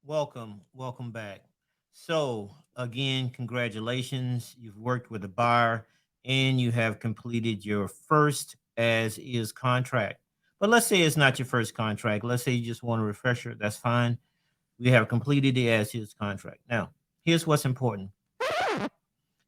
Welcome back. So, again, congratulations. You've worked with a buyer and you have completed your first as is contract. But let's say it's not your first contract. Let's say you just want a refresher. That's fine. We have completed the as is contract. Now, here's what's important.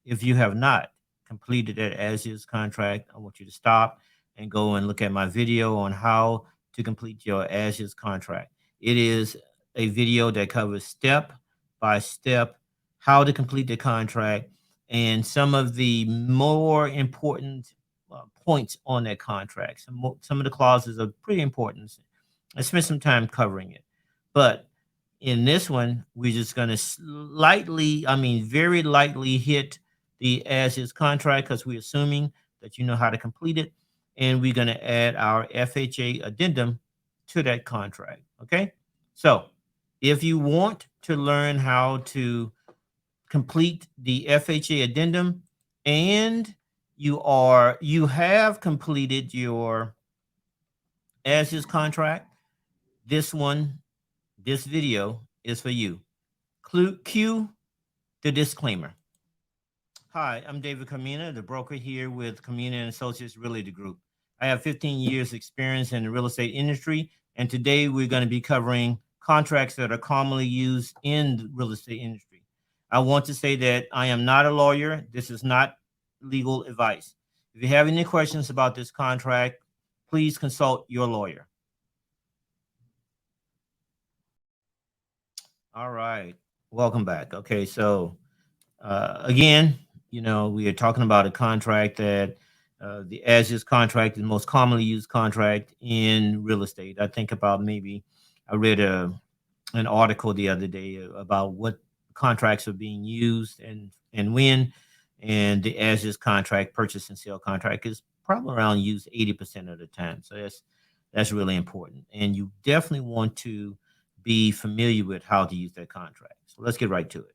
If you have not completed that as is contract, I want you to stop and go and look at my video on how to complete your as is contract. It is a video that covers step by step how to complete the contract and some of the more important points on that contract. Some of the clauses are pretty important. I spent some time covering it. But in this one, we're just going to slightly, I mean, very lightly hit the as is contract because we're assuming that you know how to complete it. And we're going to add our FHA addendum to that contract. Okay. So if you want to learn how to complete the FHA addendum and you have completed your as is contract, this one, this video is for you. Cue the disclaimer. Hi, I'm David Carmena, the broker here with Carmena and Associates Realty Group. I have 15 years experience in the real estate industry, and today we're going to be covering contracts that are commonly used in the real estate industry. I want to say that I am not a lawyer. This is not legal advice. If you have any questions about this contract, please consult your lawyer. All right. Welcome back. Okay, so again, we are talking about a contract that the as is contract is the most commonly used contract in real estate. I think about maybe I read an article the other day about what contracts are being used and when, and the as is contract, purchase and sale contract, is probably around used 80% of the time. So that's really important, and you definitely want to be familiar with how to use that contract. So let's get right to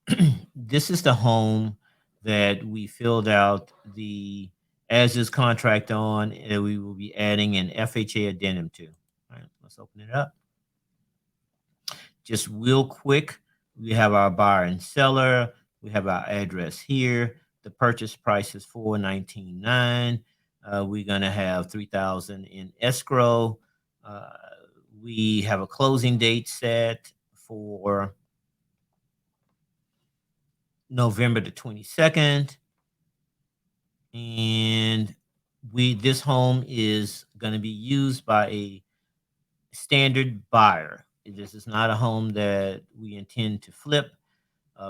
it. This is the home that we filled out the as is contract on, and we will be adding an FHA addendum to. All right, let's open it up. Just real quick, we have our buyer and seller. We have our address here. The purchase price is $419,900. We're gonna have $3,000 in escrow. We have a closing date set for November the 22nd. And this home is going to be used by a standard buyer. This is not a home that we intend to flip,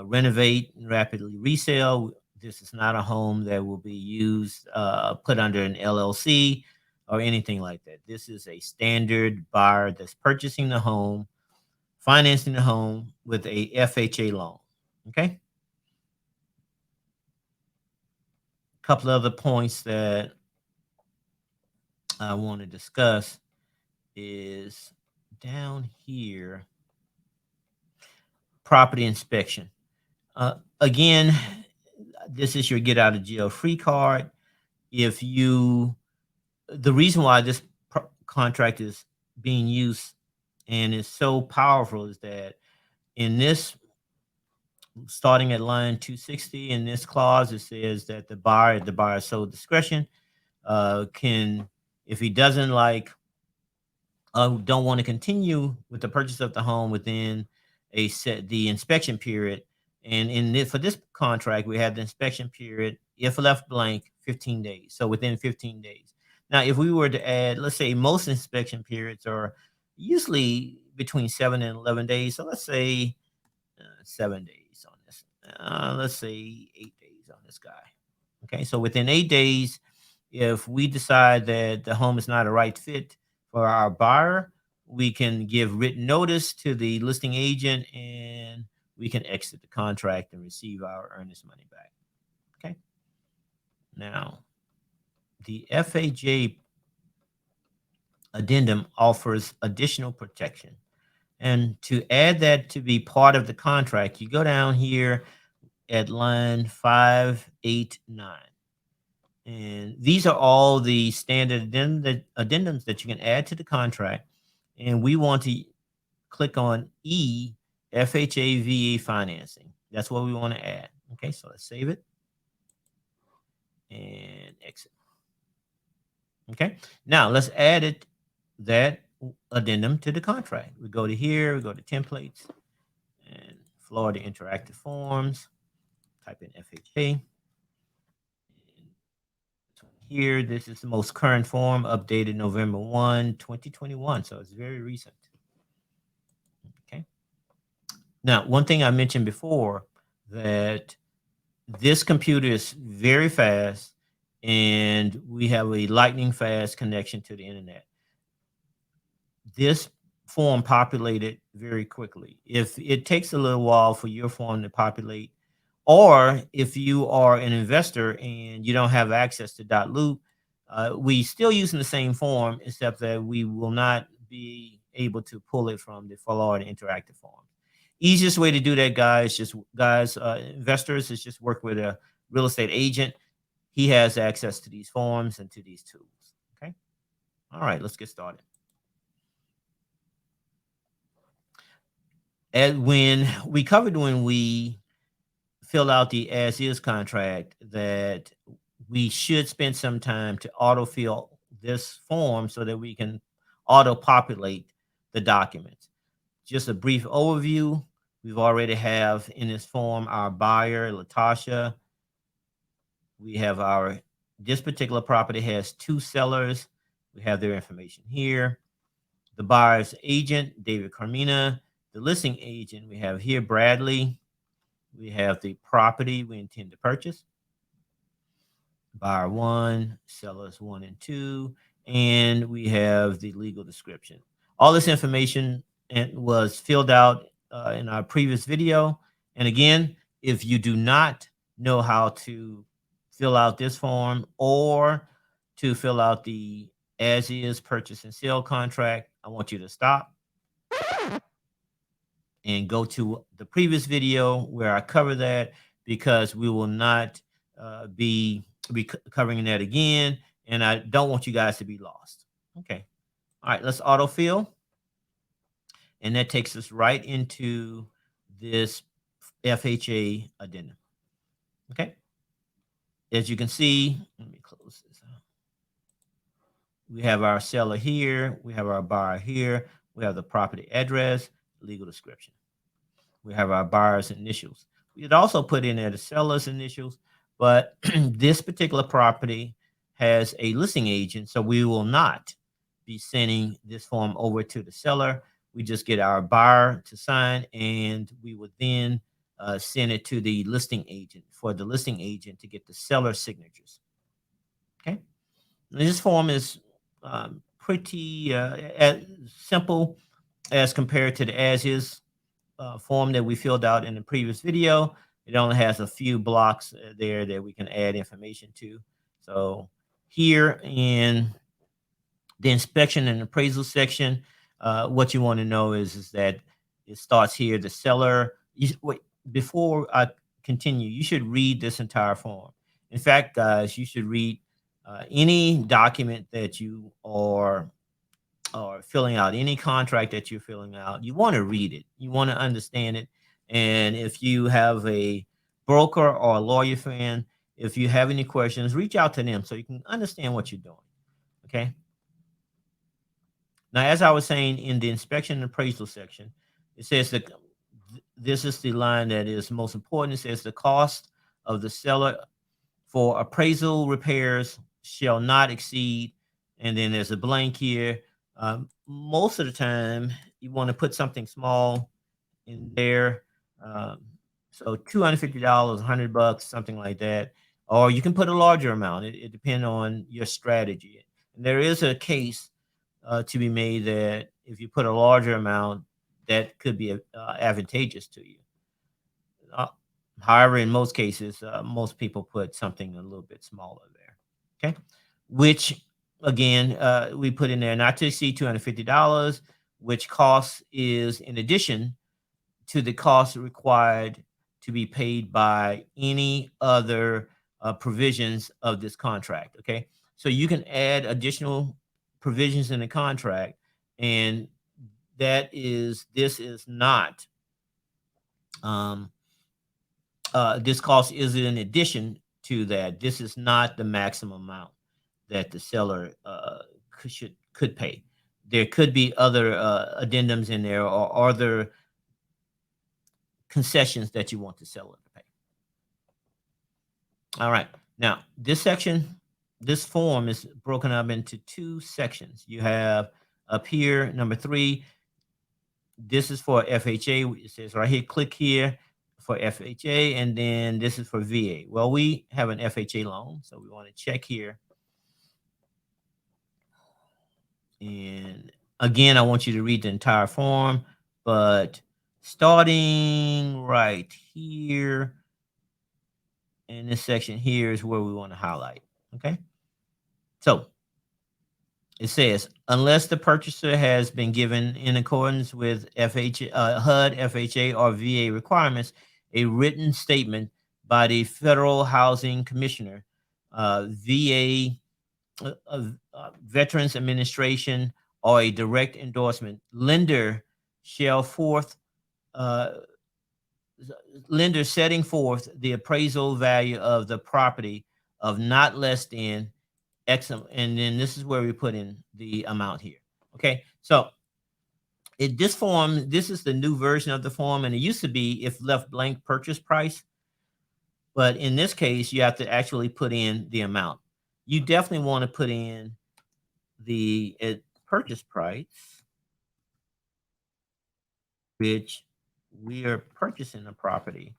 renovate, and rapidly resell. This is not a home that will be used, put under an LLC or anything like that. This is a standard buyer that's purchasing the home, financing the home with a FHA loan. Okay. A couple other points that I want to discuss is down here, property inspection. Again, this is your get out of jail free card. The reason why this contract is being used and is so powerful is that in this, starting at line 260, in this clause, it says that the buyer's sole discretion, can, if he doesn't don't want to continue with the purchase of the home within the inspection period. And for this contract, we have the inspection period, if left blank, 15 days. So within 15 days. Now, if we were to add, let's say most inspection periods are usually between 7 and 11 days. So let's say 7 days on this. Let's say 8 days on this guy. Okay, so within 8 days, if we decide that the home is not a right fit for our buyer, we can give written notice to the listing agent and we can exit the contract and receive our earnest money back. Okay. Now, the FHA addendum offers additional protection. And to add that to be part of the contract, you go down here at line 589. And these are all the standard addendums that you can add to the contract. And we want to click on E, FHA VA financing. That's what we want to add. Okay, so let's save it and exit. Okay, now let's add that addendum to the contract. We go to here, we go to templates and Florida interactive forms, type in FHA. Here, this is the most current form, updated November 1, 2021. So it's very recent. Okay. Now, one thing I mentioned before, that this computer is very fast and we have a lightning fast connection to the internet. This form populated very quickly. If it takes a little while for your form to populate, or if you are an investor and you don't have access to .loop, we still using the same form, except that we will not be able to pull it from the Florida interactive form. Easiest way to do that, guys, investors, is just work with a real estate agent. He has access to these forms and to these tools. Okay. All right, let's get started. And when we fill out the as-is contract, that we should spend some time to autofill this form so that we can auto-populate the documents. Just a brief overview. We've already have in this form our buyer, Latasha. We have this particular property has 2 sellers. We have their information here. The buyer's agent, David Carmena. The listing agent, we have here Bradley. We have the property we intend to purchase. Buyer 1, sellers 1 and 2, and we have the legal description. All this information was filled out in our previous video. And again, if you do not know how to fill out this form or to fill out the as-is purchase and sale contract, I want you to stop and go to the previous video where I cover that, because we will not be covering that again, and I don't want you guys to be lost. Okay. All right, let's autofill. And that takes us right into this FHA addendum. Okay. As you can see, let me close this out. We have our seller here. We have our buyer here. We have the property address, legal description. We have our buyer's initials. We had also put in there the seller's initials, but this particular property has a listing agent, so we will not be sending this form over to the seller. We just get our buyer to sign, and we would then send it to the listing agent for the listing agent to get the seller signatures. Okay. And this form is pretty simple as compared to the as-is form that we filled out in the previous video. It only has a few blocks there that we can add information to. So here in the inspection and appraisal section, what you want to know is that it starts here. The seller, before I continue, you should read this entire form. In fact, guys, you should read any document that you are filling out, any contract that you're filling out. You want to read it. You want to understand it. And if you have a broker or a lawyer friend, if you have any questions, reach out to them so you can understand what you're doing. Okay. Now, as I was saying, in the inspection and appraisal section, it says that this is the line that is most important. It says the cost of the seller for appraisal repairs shall not exceed, and then there's a blank here. Most of the time, you want to put something small in there. So $250, $100, something like that. Or you can put a larger amount. It depends on your strategy. And there is a case to be made that if you put a larger amount, that could be advantageous to you. However, in most cases, most people put something a little bit smaller there. Okay, which again, we put in there not to exceed $250, which cost is in addition to the cost required to be paid by any other provisions of this contract. Okay, so you can add additional provisions in the contract, and this is not, this cost is in addition to that. This is not the maximum amount that the seller could pay. There could be other addendums in there or other concessions that you want the seller to pay. All right. Now, this form is broken up into two sections. You have up here, number 3, this is for FHA. It says right here, click here for FHA, and then this is for VA. Well, we have an FHA loan, so we want to check here. And again, I want you to read the entire form, but starting right here in this section here is where we want to highlight. Okay. So it says, unless the purchaser has been given in accordance with FHA, HUD, FHA, or VA requirements, a written statement by the Federal Housing Commissioner, VA, Veterans Administration, or a direct endorsement, lender setting forth the appraisal value of the property of not less than X, and then this is where we put in the amount here. Okay, so this form, this is the new version of the form, and it used to be if left blank, purchase price, but in this case you have to actually put in the amount. You definitely want to put in the purchase price, which we are purchasing the property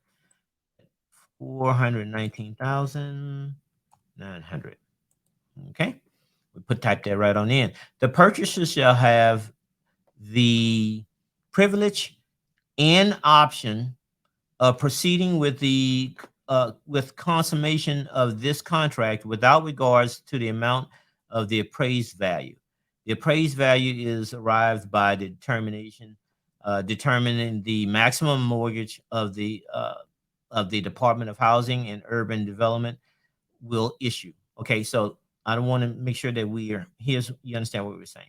$419,900. Okay, we type that right on in. The purchaser shall have the privilege and option of proceeding with the with consummation of this contract without regards to the amount of the appraised value. The appraised value is arrived by the determining the maximum mortgage of the Department of Housing and Urban Development will issue. Okay, so I want to make sure that you understand what we're saying.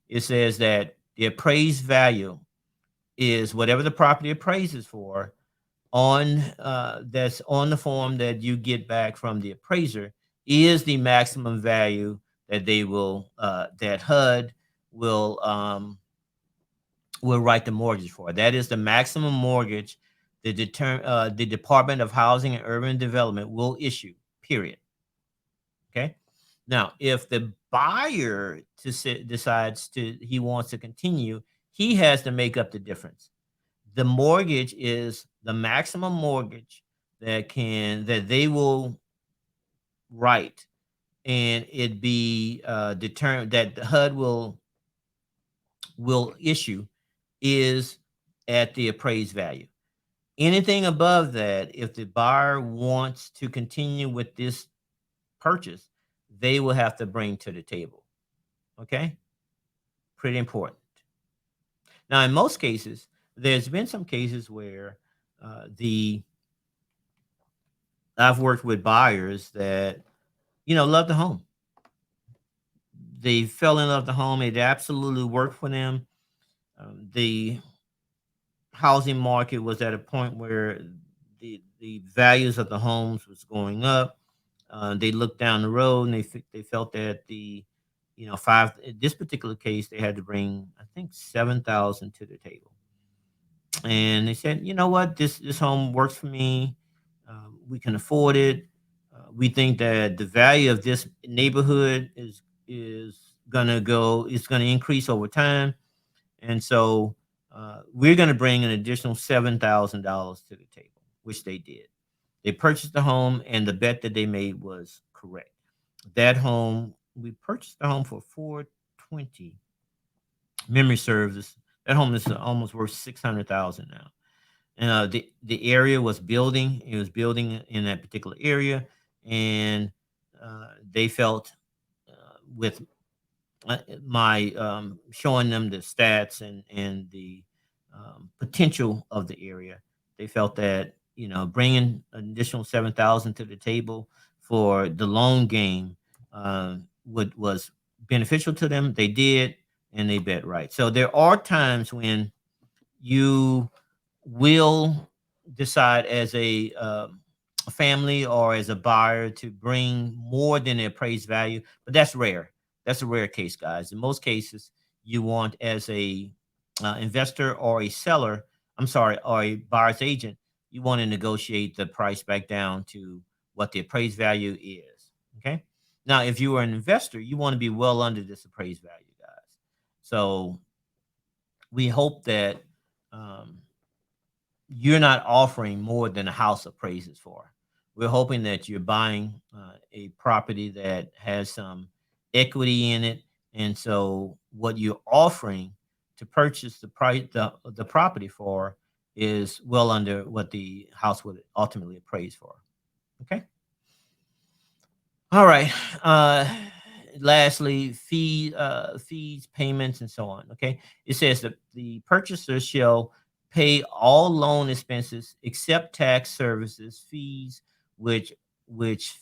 It says that the appraised value is whatever the property appraises for on that's on the form that you get back from the appraiser is the maximum value that they will that HUD will write the mortgage for. That is the maximum mortgage the Department of Housing and Urban Development will issue, period. Okay. Now, if the buyer decides he wants to continue, he has to make up the difference. The mortgage is the maximum mortgage that they will write, and it be determined that the HUD will issue is at the appraised value. Anything above that, if the buyer wants to continue with this purchase, they will have to bring to the table. Okay, pretty important. Now, in most cases, there's been some cases where I've worked with buyers that love the home. They fell in love with the home. It absolutely worked for them. The housing market was at a point where the values of the homes was going up. They looked down the road and they felt that this particular case, they had to bring, I think, $7,000 to the table. And they said, you know what, this home works for me. We can afford it. We think that the value of this neighborhood is going to increase over time. And so we're going to bring an additional $7,000 to the table, which they did. They purchased the home, and the bet that they made was correct. That home, we purchased the home for $420. Memory serves, that home is almost worth $600,000 now. And the area was building. It was building in that particular area, and they felt with my showing them the stats and the potential of the area, they felt that bringing an additional $7,000 to the table for the long game was beneficial to them. They did. and they bet right. So there are times when you will decide as a family or as a buyer to bring more than the appraised value, but that's rare. That's a rare case, guys. In most cases, you want as a investor or a seller, I'm sorry, or a buyer's agent, you want to negotiate the price back down to what the appraised value is. Okay. Now, if you are an investor, you want to be well under this appraised value, guys. So we hope that um, you're not offering more than a house appraises for. We're hoping that you're buying a property that has some equity in it, and so what you're offering to purchase the property for is well under what the house would ultimately appraise for. Okay. All right. Lastly, fees, payments, and so on. Okay. It says that the purchaser shall pay all loan expenses except tax services fees, which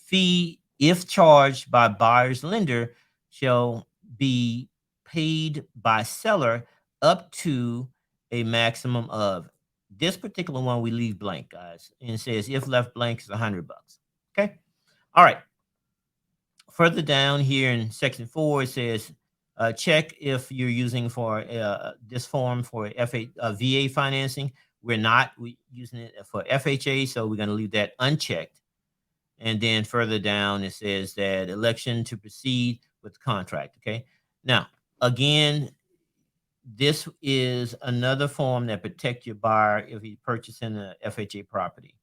fee, if charged by buyer's lender, shall be paid by seller up to a maximum of. This particular one we leave blank, guys, and it says if left blank is $100. Okay. All right. Further down here in section 4, it says, check if you're using for this form for VA financing. We're not using it for FHA, so we're going to leave that unchecked. And then further down, it says that election to proceed with the contract. Okay. Now, again, this is another form that protects your buyer if he's purchasing a FHA property.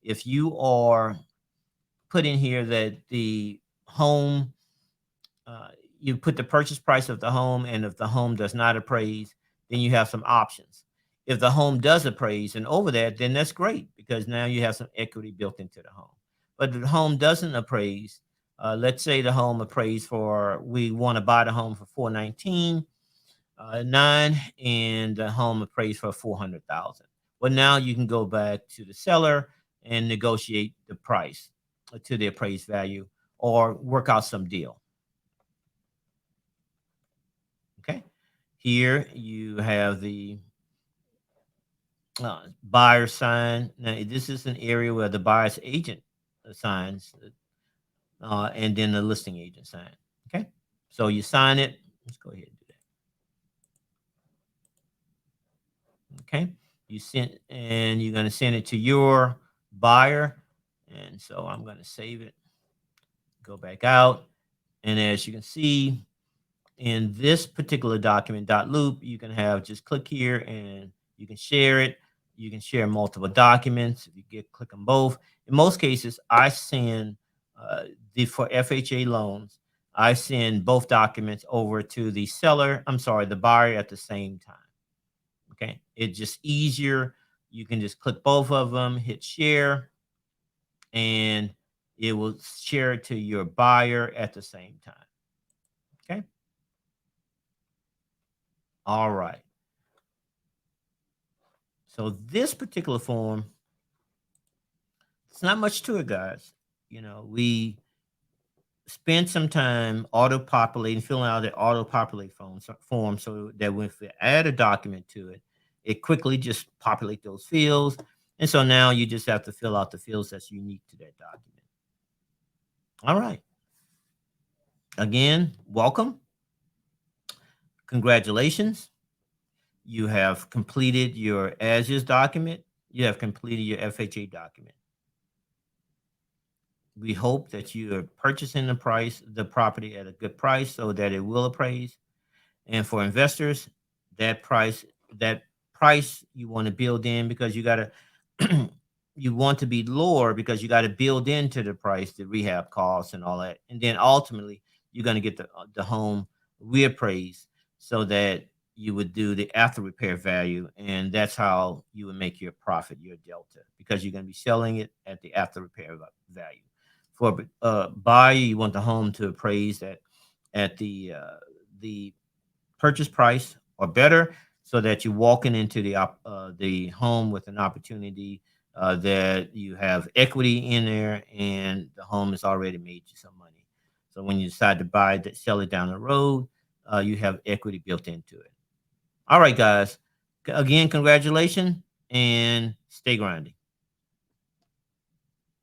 If you are put in here that the home, you put the purchase price of the home, and if the home does not appraise, then you have some options. If the home does appraise and over that, then that's great because now you have some equity built into the home. But if the home doesn't appraise, let's say the home appraised for, we want to buy the home for 419 9, and the home appraised for 400,000. Well, now you can go back to the seller and negotiate the price to the appraised value or work out some deal. Okay. Here you have the buyer sign. Now, this is an area where the buyer's agent signs, and then the listing agent sign. Okay. So you sign it. Let's go ahead and do that. Okay. You send, and you're going to send it to your buyer. And so I'm going to save it, go back out. And as you can see, in this particular document, .loop, you can have just click here and you can share it. You can share multiple documents. If you click on both. In most cases, I send for FHA loans, I send both documents over to the seller. I'm sorry, the buyer at the same time. Okay, it's just easier. You can just click both of them, hit share, and it will share it to your buyer at the same time. Okay. All right. So this particular form, it's not much to it, guys. You know, we spend some time auto-populating, filling out the auto-populate form so that when we add a document to it, it quickly just populate those fields. And so now you just have to fill out the fields that's unique to that document. All right. Again, welcome. Congratulations. You have completed your as-is document. You have completed your FHA document. We hope that you are purchasing the property at a good price so that it will appraise. And for investors, that price you want to build in because you got to you want to be lower because you got to build into the price, the rehab costs and all that. And then ultimately you're going to get the home reappraised so that you would do the after repair value. And that's how you would make your profit, your delta, because you're going to be selling it at the after repair value. For buyer, you want the home to appraise at the purchase price or better, so that you're walking into the home with an opportunity that you have equity in there, and the home has already made you some money. So when you decide to buy that, sell it down the road, you have equity built into it. All right, guys. Again, congratulations and stay grinding.